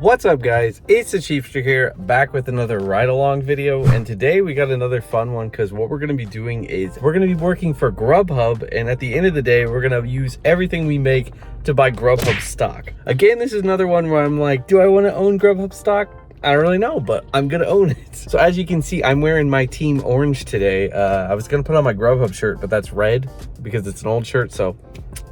What's up, guys? It's the Chiefster here, back with another ride-along video, and today we got another fun one because what we're going to be doing is we're going to be working for Grubhub, and at the end of the day, we're going to use everything we make to buy Grubhub stock. Again, this is another one where I'm like, do I want to own Grubhub stock? I don't really know, but I'm gonna own it. So as you can see, I'm wearing my Team Orange today. I was gonna put on my Grubhub shirt, but that's red because it's an old shirt, so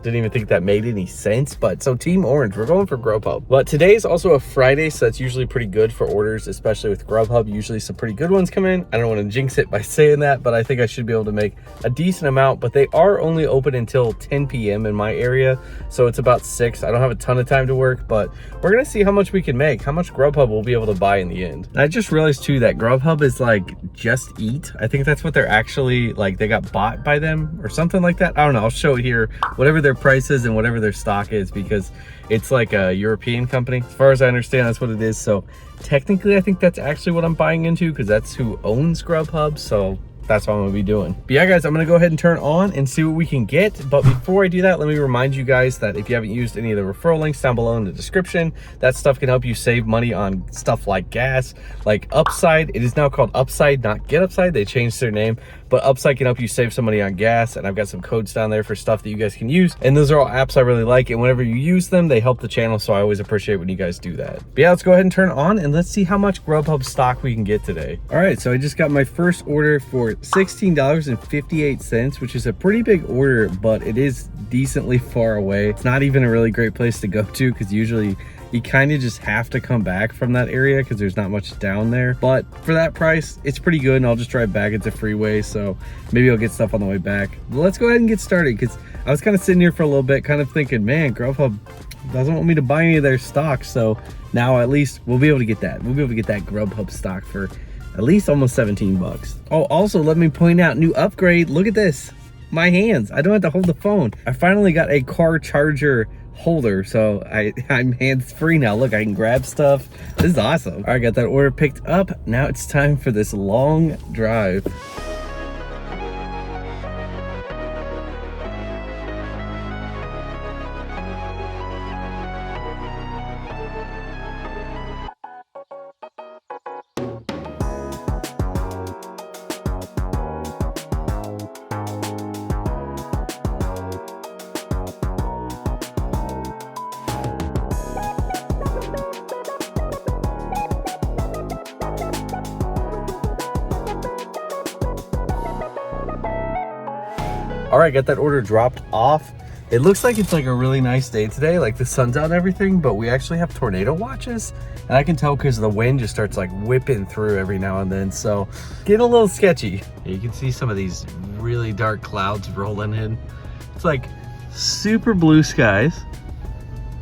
didn't even think that made any sense. But so Team Orange, we're going for Grubhub. But today is also a Friday, so that's usually pretty good for orders, especially with Grubhub. Usually some pretty good ones come in. I don't want to jinx it by saying that, but I think I should be able to make a decent amount. But they are only open until 10 p.m. in my area, so it's about 6. I don't have a ton of time to work, but we're gonna see how much we can make, how much Grubhub we'll be able to buy in the end. And I just realized too that Grubhub is like Just Eat. I think that's what they're actually like. They got bought by them or something like that. I don't know. I'll show it here. Whatever their prices and whatever their stock is, because it's like a European company. As far as I understand, that's what it is. So technically, I think that's actually what I'm buying into because that's who owns Grubhub. So that's what I'm gonna be doing. But yeah, guys, I'm gonna go ahead and turn on and see what we can get. But before I do that, let me remind you guys that if you haven't used any of the referral links down below in the description, that stuff can help you save money on stuff like gas, like Upside. It is now called Upside, not Get Upside. They changed their name, but Upside can help you save some money on gas. And I've got some codes down there for stuff that you guys can use. And those are all apps I really like. And whenever you use them, they help the channel. So I always appreciate when you guys do that. But yeah, let's go ahead and turn on and let's see how much Grubhub stock we can get today. All right, so I just got my first order for $16.58, which is a pretty big order, but it is decently far away. It's not even a really great place to go to because usually you kind of just have to come back from that area because there's not much down there. But for that price, it's pretty good, and I'll just drive back. It's a freeway, so maybe I'll get stuff on the way back. But let's go ahead and get started because I was kind of sitting here for a little bit kind of thinking, man, Grubhub doesn't want me to buy any of their stock, so now at least we'll be able to get that. We'll be able to get that Grubhub stock for at least almost 17 bucks. Oh, also let me point out, new upgrade. Look at this, my hands. I don't have to hold the phone. I finally got a car charger holder, so I'm hands-free now. Look, I can grab stuff. This is awesome. All right, got that order picked up. Now it's time for this long drive. All right, got that order dropped off. It looks like it's like a really nice day today, like the sun's out and everything, but we actually have tornado watches, and I can tell because the wind just starts like whipping through every now and then, so getting a little sketchy. You can see some of these really dark clouds rolling in. It's like super blue skies,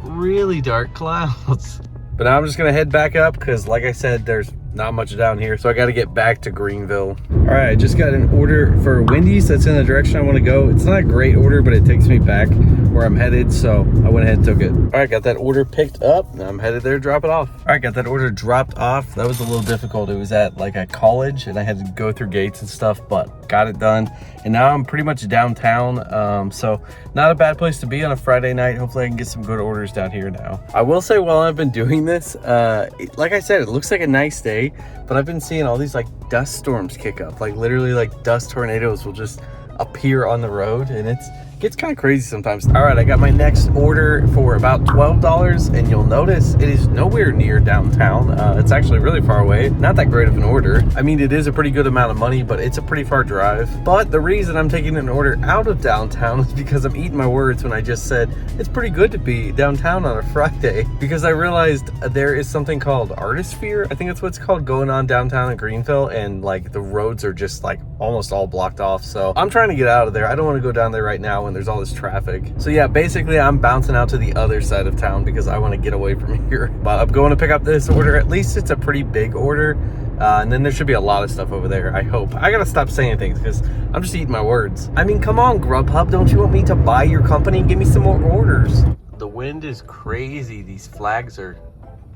really dark clouds. But now I'm just gonna head back up because, like I said, there's not much down here, so I got to get back to Greenville. All right, I just got an order for Wendy's. That's in the direction I want to go. It's not a great order, but it takes me back where I'm headed, so I went ahead and took it. All right, got that order picked up. Now I'm headed there to drop it off. All right, got that order dropped off. That was a little difficult. It was at like a college, and I had to go through gates and stuff, but got it done. And now I'm pretty much downtown, so not a bad place to be on a Friday night. Hopefully I can get some good orders down here now. I will say, while I've been doing this, like I said, it looks like a nice day, but I've been seeing all these like dust storms kick up, like literally like dust tornadoes will just appear on the road, and it gets kind of crazy sometimes. All right, I got my next order for about $12, and you'll notice it is nowhere near downtown. It's actually really far away. Not that great of an order. I mean, it is a pretty good amount of money, but it's a pretty far drive. But the reason I'm taking an order out of downtown is because I'm eating my words when I just said it's pretty good to be downtown on a Friday, because I realized there is something called Artisphere. I think that's what it's called, going on downtown in Greenville, and like the roads are just like almost all blocked off. So I'm trying to get out of there. I don't want to go down there right now when there's all this traffic. So yeah, basically I'm bouncing out to the other side of town because I want to get away from here. But I'm going to pick up this order. At least it's a pretty big order, and then there should be a lot of stuff over there, I hope. I gotta stop saying things because I'm just eating my words. I mean, come on, Grubhub, don't you want me to buy your company and give me some more orders? The wind is crazy. These flags are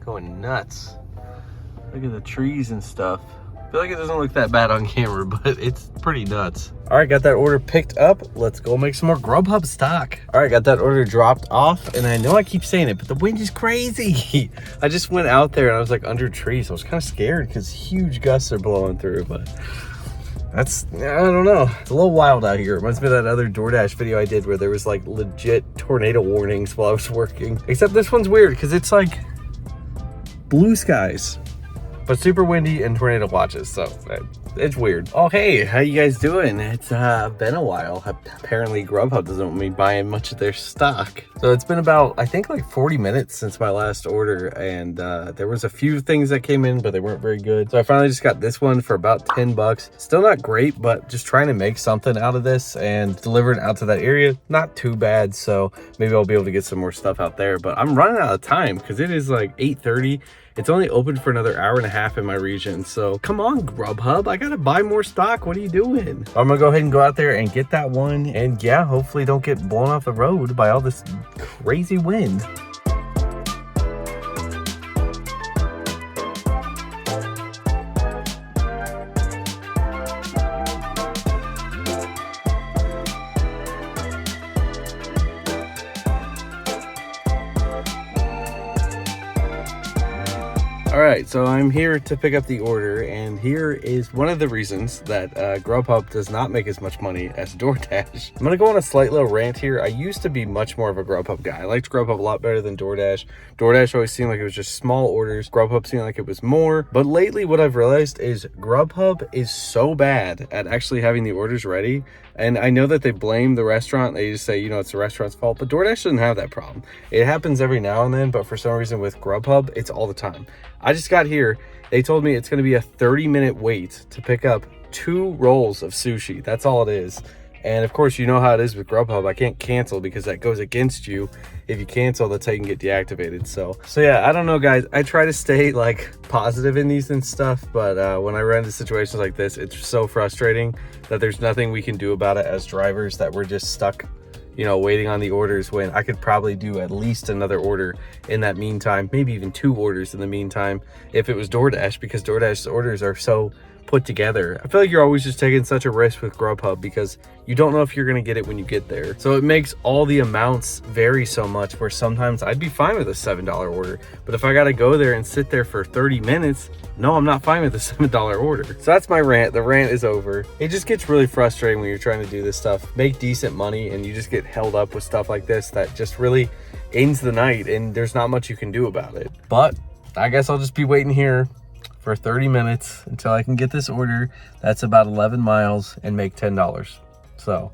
going nuts. Look at the trees and stuff. I feel like it doesn't look that bad on camera, but it's pretty nuts. All right, got that order picked up. Let's go make some more Grubhub stock. All right, got that order dropped off, and I know I keep saying it, but the wind is crazy. I just went out there and I was like under trees. So I was kind of scared because huge gusts are blowing through, but I don't know. It's a little wild out here. It reminds me of that other DoorDash video I did where there was like legit tornado warnings while I was working. Except this one's weird because it's like blue skies, but super windy and tornado watches, so it's weird. Oh, hey, how you guys doing? It's been a while. Apparently Grubhub doesn't want me buying much of their stock. So it's been about, I think, like 40 minutes since my last order, and there was a few things that came in, but they weren't very good. So I finally just got this one for about 10 bucks. Still not great, but just trying to make something out of this and deliver it out to that area. Not too bad, so maybe I'll be able to get some more stuff out there, but I'm running out of time because it is like 8:30. It's only open for another hour and a half in my region. So come on, Grubhub, I gotta buy more stock. What are you doing? I'm gonna go ahead and go out there and get that one. And yeah, hopefully don't get blown off the road by all this crazy wind. All right, so I'm here to pick up the order, and here is one of the reasons that Grubhub does not make as much money as DoorDash. I'm gonna go on a slight little rant here. I used to be much more of a Grubhub guy. I liked Grubhub a lot better than DoorDash. DoorDash always seemed like it was just small orders. Grubhub seemed like it was more. But lately what I've realized is Grubhub is so bad at actually having the orders ready. And I know that they blame the restaurant. They just say, you know, it's the restaurant's fault, but DoorDash doesn't have that problem. It happens every now and then, but for some reason with Grubhub, it's all the time. I just got here. They told me it's going to be a 30-minute wait to pick up 2 rolls of sushi. That's all it is. And of course, you know how it is with Grubhub. I can't cancel because that goes against you. If you cancel, that's how you can get deactivated. So yeah, I don't know, guys. I try to stay like positive in these and stuff, but when I run into situations like this, it's so frustrating that there's nothing we can do about it as drivers, that we're just stuck, you know, waiting on the orders when I could probably do at least another order in that meantime, maybe even 2 orders in the meantime if it was DoorDash, because DoorDash's orders are so put together. I feel like you're always just taking such a risk with Grubhub because you don't know if you're going to get it when you get there. So it makes all the amounts vary so much, where sometimes I'd be fine with a $7 order, but if I got to go there and sit there for 30 minutes, no, I'm not fine with a $7 order. So that's my rant. The rant is over. It just gets really frustrating when you're trying to do this stuff, make decent money, and you just get held up with stuff like this that just really ends the night, and there's not much you can do about it. But I guess I'll just be waiting here for 30 minutes until I can get this order. That's about 11 miles and make $10. So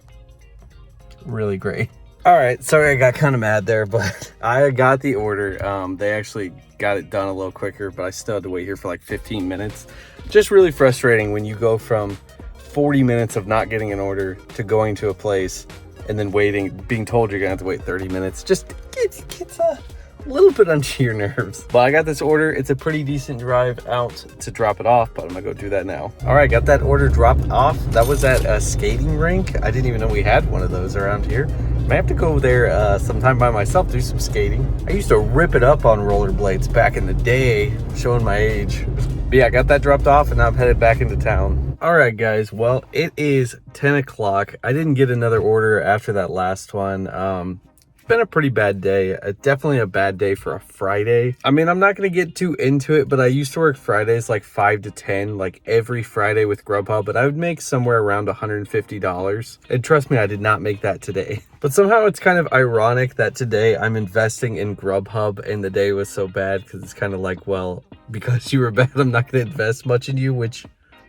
really great. All right, sorry I got kind of mad there, but I got the order. They actually got it done a little quicker, but I still had to wait here for like 15 minutes. Just really frustrating when you go from 40 minutes of not getting an order to going to a place and then waiting, being told you're gonna have to wait 30 minutes. Just gets a little bit onto your nerves. But I got this order. It's a pretty decent drive out to drop it off, but I'm gonna go do that now. All right, got that order dropped off. That was at a skating rink. I didn't even know we had one of those around here. May have to go there sometime by myself, do some skating. I used to rip it up on rollerblades back in the day, showing my age. But yeah, I got that dropped off and now I'm headed back into town. All right, guys, well, it is 10 o'clock. I didn't get another order after that last one. It's been a pretty bad day. Definitely a bad day for a Friday. I mean, I'm not going to get too into it, but I used to work Fridays like 5 to 10, like every Friday with Grubhub, but I would make somewhere around $150. And trust me, I did not make that today. But somehow it's kind of ironic that today I'm investing in Grubhub and the day was so bad, because it's kind of like, well, because you were bad, I'm not going to invest much in you, which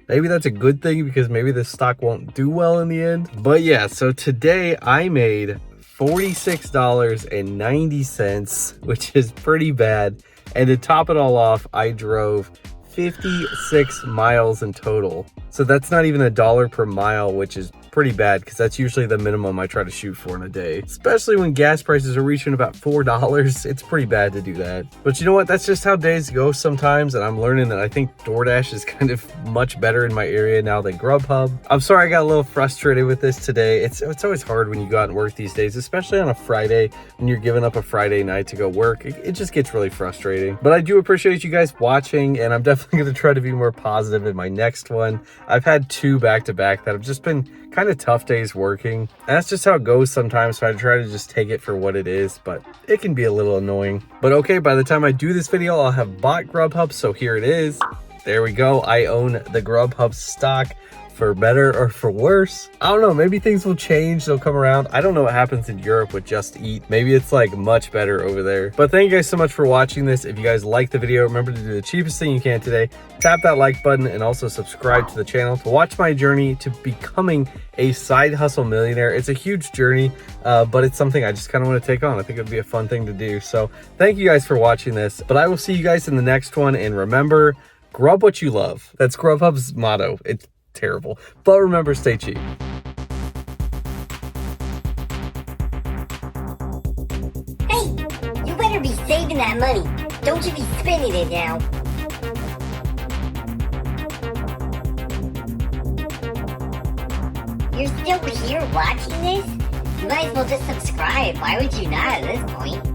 maybe that's a good thing because maybe the stock won't do well in the end. But yeah, so today I made $46.90, which is pretty bad. And to top it all off, I drove 56 miles in total. So that's not even $1 per mile, which is pretty bad because that's usually the minimum I try to shoot for in a day. Especially when gas prices are reaching about $4. It's pretty bad to do that. But you know what? That's just how days go sometimes, and I'm learning that I think DoorDash is kind of much better in my area now than Grubhub. I'm sorry I got a little frustrated with this today. It's always hard when you go out and work these days, especially on a Friday when you're giving up a Friday night to go work. It just gets really frustrating. But I do appreciate you guys watching, and I'm definitely going to try to be more positive in my next one. I've had 2 back-to-back that have just been kind of tough days working. And that's just how it goes sometimes, so I try to just take it for what it is, but it can be a little annoying. But okay, by the time I do this video, I'll have bought Grubhub, so here it is. There we go. I own the Grubhub stock. For better or for worse, I don't know, maybe things will change, they'll come around. I don't know what happens in Europe with Just Eat. Maybe it's like much better over there. But thank you guys so much for watching this. If you guys liked the video, remember to do the cheapest thing you can today. Tap that like button and also subscribe to the channel to watch my journey to becoming a side hustle millionaire. It's a huge journey, but it's something I just kind of want to take on. I think it'd be a fun thing to do. So thank you guys for watching this, but I will see you guys in the next one. And remember, grub what you love. That's Grubhub's motto. It's terrible, but remember, stay cheap. Hey, you better be saving that money. Don't you be spending it now. You're still here watching this? You might as well just subscribe. Why would you not at this point?